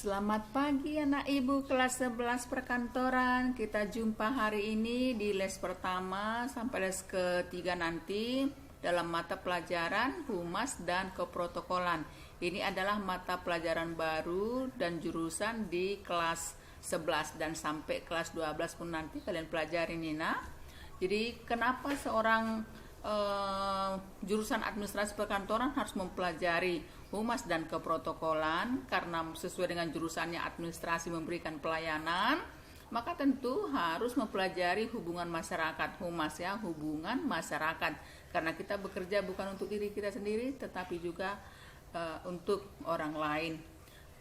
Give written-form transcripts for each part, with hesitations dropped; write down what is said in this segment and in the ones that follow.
Selamat pagi anak ibu kelas 11 perkantoran. Kita jumpa hari ini di les pertama sampai les ketiga nanti dalam mata pelajaran Humas dan Keprotokolan. Ini adalah mata pelajaran baru dan jurusan di kelas 11 dan sampai kelas 12 pun nanti kalian pelajari ini nak. Jadi kenapa seorang jurusan administrasi perkantoran harus mempelajari Humas dan Keprotokolan? Karena sesuai dengan jurusannya administrasi memberikan pelayanan, maka tentu harus mempelajari hubungan masyarakat. Humas ya, hubungan masyarakat, karena kita bekerja bukan untuk diri kita sendiri tetapi juga untuk orang lain.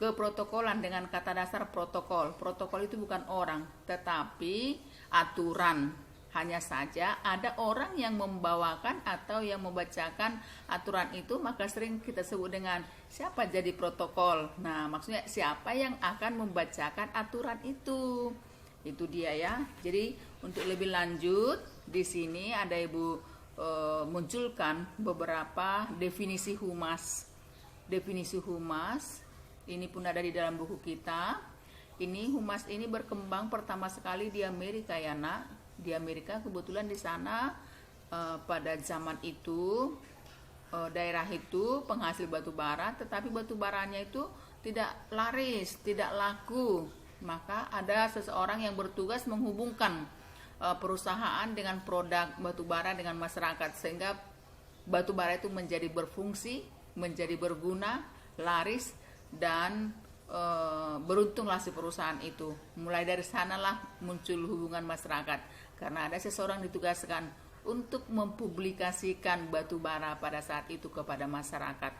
Keprotokolan dengan kata dasar protokol. Protokol itu bukan orang tetapi aturan. Hanya saja ada orang yang membawakan atau yang membacakan aturan itu, maka sering kita sebut dengan siapa jadi protokol. Nah, maksudnya siapa yang akan membacakan aturan itu. Itu dia ya. Jadi untuk lebih lanjut di sini ada Ibu munculkan beberapa definisi humas. Definisi humas ini pun ada di dalam buku kita. Ini humas ini berkembang pertama sekali di Amerika ya nak. Di Amerika kebetulan di sana pada zaman itu daerah itu penghasil batu bara, tetapi batu baranya itu tidak laris, tidak laku. Maka ada seseorang yang bertugas menghubungkan perusahaan dengan produk batu bara dengan masyarakat, sehingga batu bara itu menjadi berfungsi, menjadi berguna, laris, dan beruntunglah si perusahaan itu. Mulai dari sanalah muncul hubungan masyarakat, karena ada seseorang ditugaskan untuk mempublikasikan batu bara pada saat itu kepada masyarakat.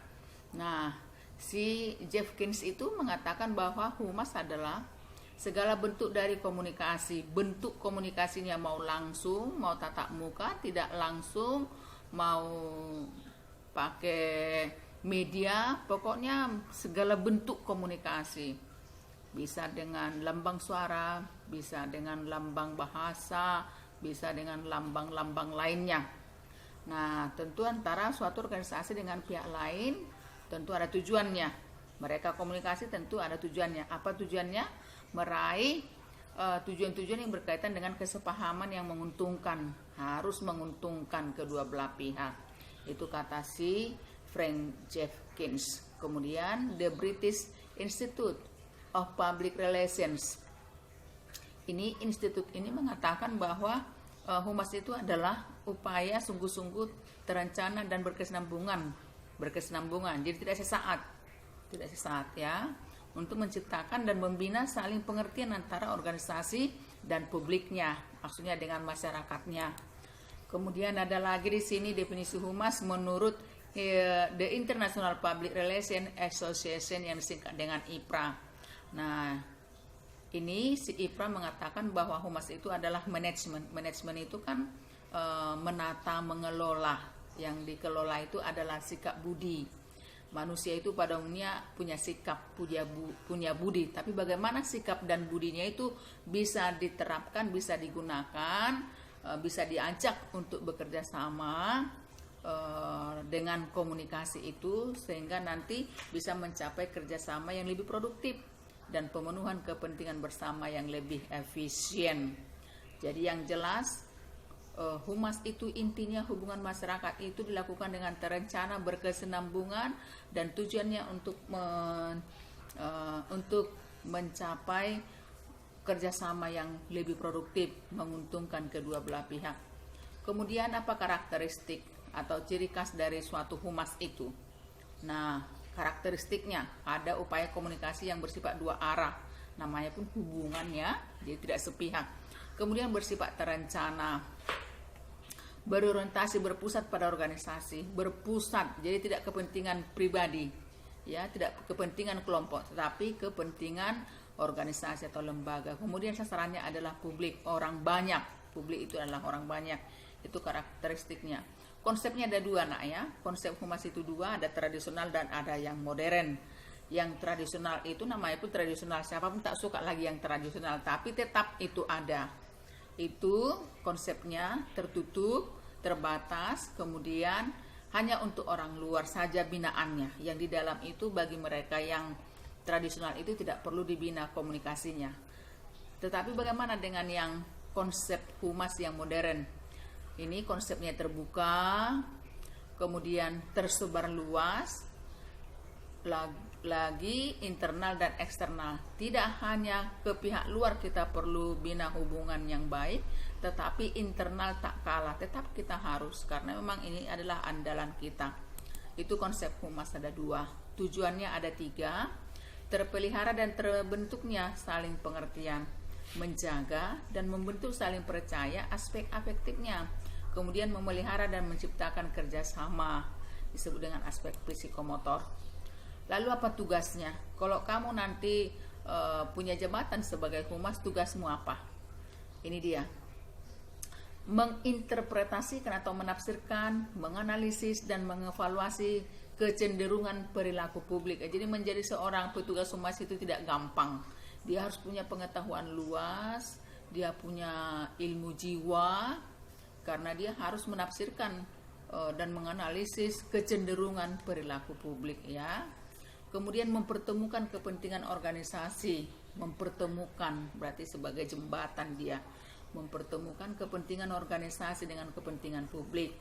Nah, si Jeffkins itu mengatakan bahwa humas adalah segala bentuk dari komunikasi. Bentuk komunikasinya mau langsung, mau tatap muka, tidak langsung, mau pakai media, pokoknya segala bentuk komunikasi. Bisa dengan lambang suara, bisa dengan lambang bahasa, bisa dengan lambang-lambang lainnya. Nah, tentu antara suatu organisasi dengan pihak lain tentu ada tujuannya. Mereka komunikasi tentu ada tujuannya. Apa tujuannya? Meraih tujuan-tujuan yang berkaitan dengan kesepahaman yang menguntungkan. Harus menguntungkan kedua belah pihak. Itu kata si Frank Jeffkins. Kemudian The British Institute of Public Relations. Ini institut ini mengatakan bahwa humas itu adalah upaya sungguh-sungguh terencana dan berkesinambungan. Jadi tidak sesaat ya, untuk menciptakan dan membina saling pengertian antara organisasi dan publiknya, maksudnya dengan masyarakatnya. Kemudian ada lagi di sini definisi humas menurut The International Public Relations Association yang disingkat dengan IPRA. Nah, ini si IPRA mengatakan bahwa humas itu adalah manajemen. Manajemen itu kan menata, mengelola. Yang dikelola itu adalah sikap budi. Manusia itu pada umumnya punya sikap, punya budi. Tapi bagaimana sikap dan budinya itu bisa diterapkan, bisa digunakan, bisa diajak untuk bekerja sama dengan komunikasi itu, sehingga nanti bisa mencapai kerjasama yang lebih produktif dan pemenuhan kepentingan bersama yang lebih efisien. Jadi yang jelas humas itu intinya hubungan masyarakat itu dilakukan dengan terencana, berkesinambungan, dan tujuannya untuk mencapai kerjasama yang lebih produktif, menguntungkan kedua belah pihak. Kemudian apa karakteristik atau ciri khas dari suatu humas itu? Nah, karakteristiknya ada upaya komunikasi yang bersifat dua arah, namanya pun hubungannya, jadi tidak sepihak. Kemudian bersifat terencana, berorientasi, berpusat pada organisasi, berpusat, jadi tidak kepentingan pribadi, ya, tidak kepentingan kelompok, tetapi kepentingan organisasi atau lembaga. Kemudian sasarannya adalah publik, orang banyak. Publik itu adalah orang banyak. Itu karakteristiknya. Konsepnya ada dua nak ya. Konsep humas itu dua, ada tradisional dan ada yang modern. Yang tradisional itu namanya pun tradisional, siapapun tak suka lagi yang tradisional, tapi tetap itu ada. Itu konsepnya tertutup, terbatas, kemudian hanya untuk orang luar saja binaannya. Yang di dalam itu bagi mereka yang tradisional itu tidak perlu dibina komunikasinya. Tetapi bagaimana dengan yang konsep humas yang modern? Ini konsepnya terbuka, kemudian tersebar luas, lagi internal dan eksternal. Tidak hanya ke pihak luar kita perlu bina hubungan yang baik, tetapi internal tak kalah, tetap kita harus, karena memang ini adalah andalan kita. Itu konsep humas ada 2, tujuannya ada 3. Terpelihara dan terbentuknya saling pengertian, menjaga dan membentuk saling percaya aspek afektifnya, kemudian memelihara dan menciptakan kerjasama, disebut dengan aspek psikomotor. Lalu apa tugasnya? Kalau kamu nanti punya jabatan sebagai humas, tugasmu apa? Ini dia: menginterpretasikan atau menafsirkan, menganalisis dan mengevaluasi kecenderungan perilaku publik. Jadi menjadi seorang petugas humas itu tidak gampang. Dia harus punya pengetahuan luas, dia punya ilmu jiwa, karena dia harus menafsirkan dan menganalisis kecenderungan perilaku publik, ya. Kemudian mempertemukan kepentingan organisasi, mempertemukan berarti sebagai jembatan, dia mempertemukan kepentingan organisasi dengan kepentingan publik.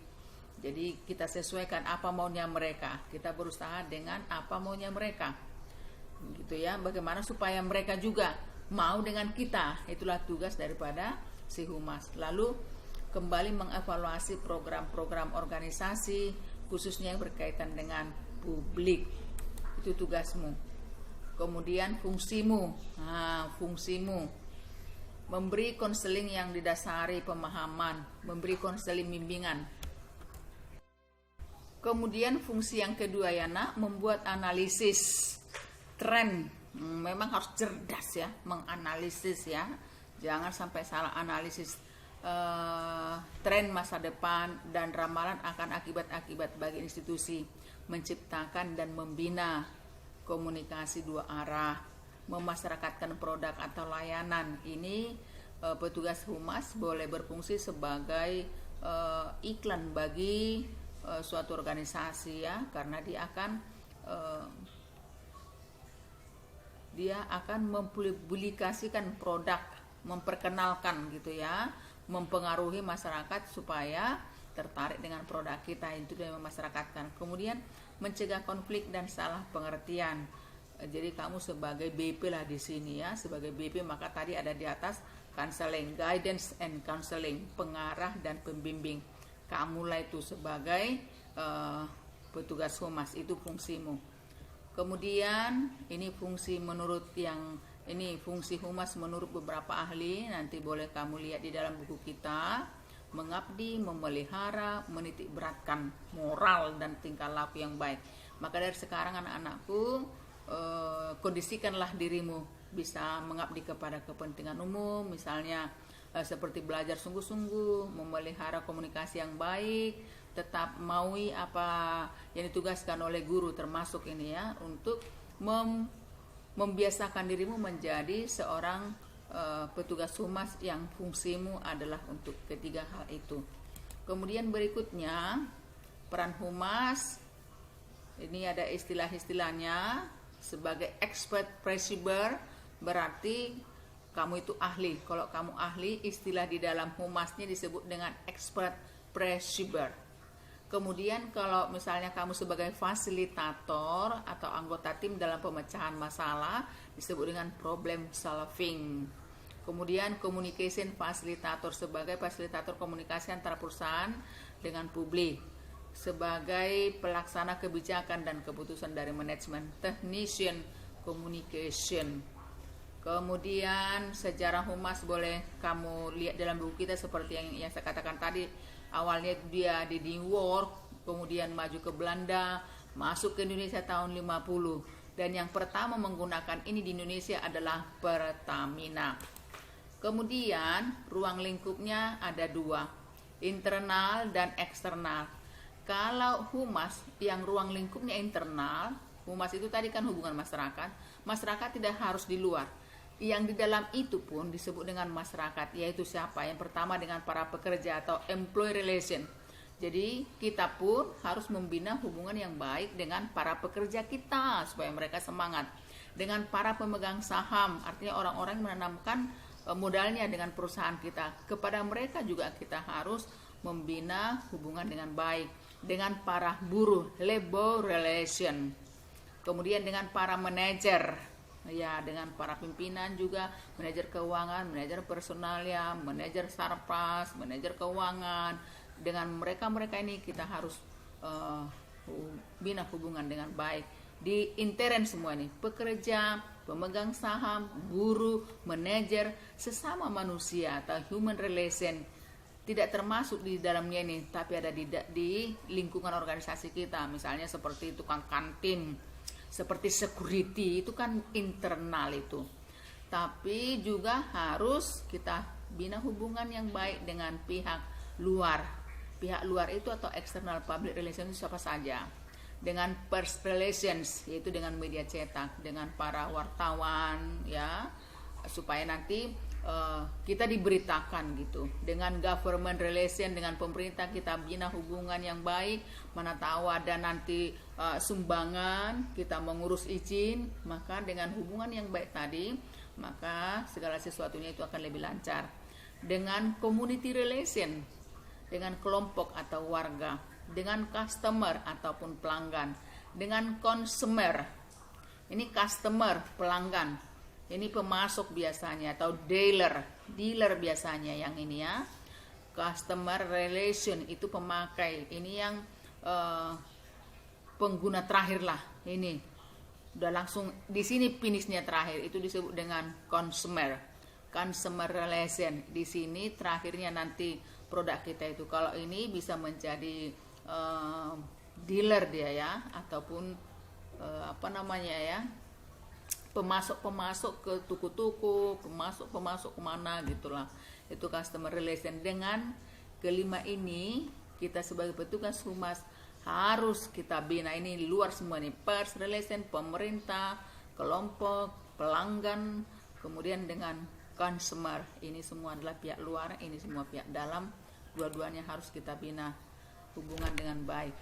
Jadi kita sesuaikan apa maunya mereka, kita berusaha dengan apa maunya mereka, gitu ya. Bagaimana supaya mereka juga mau dengan kita, itulah tugas daripada si humas. Lalu kembali mengevaluasi program-program organisasi, khususnya yang berkaitan dengan publik, itu tugasmu. Kemudian fungsimu, fungsimu memberi konseling yang didasari pemahaman, memberi konseling bimbingan. Kemudian fungsi yang kedua ya nak, membuat analisis tren. Memang harus cerdas ya, menganalisis ya, jangan sampai salah analisis tren masa depan dan ramalan akan akibat-akibat bagi institusi, menciptakan dan membina komunikasi 2 arah, memasyarakatkan produk atau layanan. Ini petugas humas boleh berfungsi sebagai iklan bagi suatu organisasi ya, karena dia akan mempublikasikan produk, memperkenalkan gitu ya, mempengaruhi masyarakat supaya tertarik dengan produk kita, itu dia memasyarakatkan. Kemudian mencegah konflik dan salah pengertian. Jadi kamu sebagai BP lah di sini ya, sebagai BP, maka tadi ada di atas counseling, guidance and counseling, pengarah dan pembimbing. Kamulah itu sebagai petugas humas, itu fungsimu. Kemudian ini fungsi fungsi humas menurut beberapa ahli, nanti boleh kamu lihat di dalam buku kita. Mengabdi, memelihara, menitik beratkan moral dan tingkah laku yang baik. Maka dari sekarang anak-anakku, kondisikanlah dirimu bisa mengabdi kepada kepentingan umum, misalnya seperti belajar sungguh-sungguh, memelihara komunikasi yang baik, tetap maui apa yang ditugaskan oleh guru, termasuk ini ya, untuk membiasakan dirimu menjadi seorang petugas humas yang fungsimu adalah untuk ketiga hal itu. Kemudian berikutnya peran humas, ini ada istilah-istilahnya. Sebagai expert presiber berarti kamu itu ahli. Kalau kamu ahli, istilah di dalam humasnya disebut dengan expert presiber. Kemudian kalau misalnya kamu sebagai fasilitator atau anggota tim dalam pemecahan masalah, disebut dengan problem solving. Kemudian communication facilitator, sebagai fasilitator komunikasi antara perusahaan dengan publik. Sebagai pelaksana kebijakan dan keputusan dari manajemen, technician communication. Kemudian sejarah humas boleh kamu lihat dalam buku kita, seperti yang saya katakan tadi. Awalnya dia di New York, kemudian maju ke Belanda, masuk ke Indonesia tahun 50. Dan yang pertama menggunakan ini di Indonesia adalah Pertamina. Kemudian ruang lingkupnya ada 2, internal dan eksternal. Kalau humas yang ruang lingkupnya internal, humas itu tadi kan hubungan masyarakat tidak harus di luar. Yang di dalam itu pun disebut dengan masyarakat, yaitu siapa? Yang pertama dengan para pekerja atau employee relation. Jadi kita pun harus membina hubungan yang baik dengan para pekerja kita supaya mereka semangat. Dengan para pemegang saham, artinya orang-orang yang menanamkan modalnya dengan perusahaan kita. Kepada mereka juga kita harus membina hubungan dengan baik. Dengan para buruh, labor relation. Kemudian dengan para manajer, ya, dengan para pimpinan juga, manajer keuangan, manajer personalia, manajer sarpas, manajer keuangan. Dengan mereka-mereka ini kita harus bina hubungan dengan baik. Di intern semua ini, pekerja, pemegang saham, buruh, manajer, sesama manusia atau human relation, tidak termasuk di dalamnya ini, tapi ada di lingkungan organisasi kita. Misalnya seperti tukang kantin, seperti security, itu kan internal itu. Tapi juga harus kita bina hubungan yang baik dengan pihak luar. Pihak luar itu atau external public relations siapa saja. Dengan press relations, yaitu dengan media cetak, dengan para wartawan, ya, supaya nanti kita diberitakan gitu. Dengan government relation, dengan pemerintah kita bina hubungan yang baik. Mana tahu ada nanti sumbangan, kita mengurus izin, maka dengan hubungan yang baik tadi, maka segala sesuatunya itu akan lebih lancar. Dengan community relation, dengan kelompok atau warga, dengan customer ataupun pelanggan, dengan consumer. Ini customer, pelanggan. Ini pemasok biasanya atau dealer biasanya yang ini ya. Customer relation itu pemakai. Ini yang pengguna terakhir lah. Ini udah langsung di sini finishnya terakhir, itu disebut dengan consumer relation. Di sini terakhirnya nanti produk kita itu. Kalau ini bisa menjadi dealer dia ya, ataupun pemasok ke tuku-tuku, pemasok kemana gitulah. Itu customer relation. Dengan kelima ini kita sebagai petugas humas harus kita bina. Ini luar semua nih, pers relation, pemerintah, kelompok, pelanggan, kemudian dengan consumer. Ini semua adalah pihak luar, ini semua pihak dalam. Dua-duanya harus kita bina hubungan dengan baik.